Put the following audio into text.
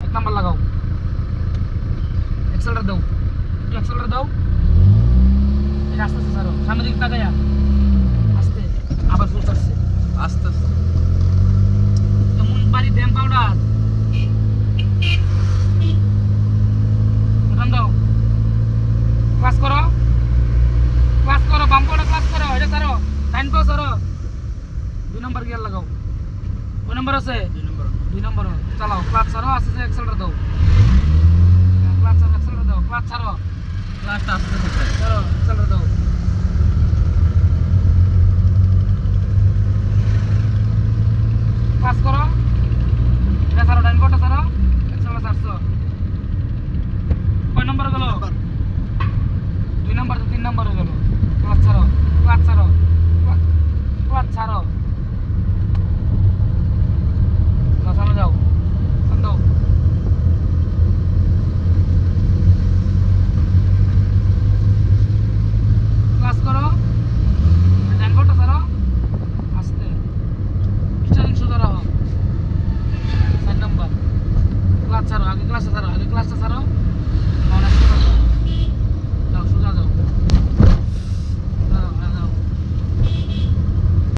এক নাম্বার লাগাও, এক্সেলটার দাও, একটু এক্সেলটার দাও, এটা আস্তে আস্তে ছাড়ো, সামনের দিকে তাকাইয়া আস্তে, আবার ফুল ছাড়ছে আস্তে আস্তে। এমন বাড়ি ব্যায়াম পাউডার উঠান দাও, ক্লাস করো, ক্লাস করো, বাম পাউডার ক্লাস করো, এটা ছাড়ো, টাইম পাও ছাড়ো, 2 নম্বর গিয়ার লাগাও, কয় নম্বর আছে 2 নম্বর, চালাও, ক্লাচ ছাড়ো, আস্তে আস্তে এক্সেলটার দাও, ক্লাচ ছাড়ো, এক্সেলটার দাও, ক্লাচ ছাড়ো, ক্লাসটা আস্তে আস্তে ছাড়ো, এক্সেলটার দাও, ক্লাচ করো, এটা ছাড়ো, ডাইন পাউডার ছাড়ো, এক্সেলটা ছাড়ছো, কয় নম্বর গেল 2 নম্বর, 3 নম্বর গেল, ক্লাচ ছাড়ো, ক্লাচ ছাড়ো, ক্লাচ ছাড়ো, সামনে যাও, সামনে দাও, ক্লাস করো, ডাইন পাউডার ছাড়ো, আস্তে, স্টারিং সোজা রাখো, 4 নম্বর, ক্লাচ ছাড়ো, আগে ক্লাসটা ছাড়ো, আগে ক্লাসটা ছাড়ো,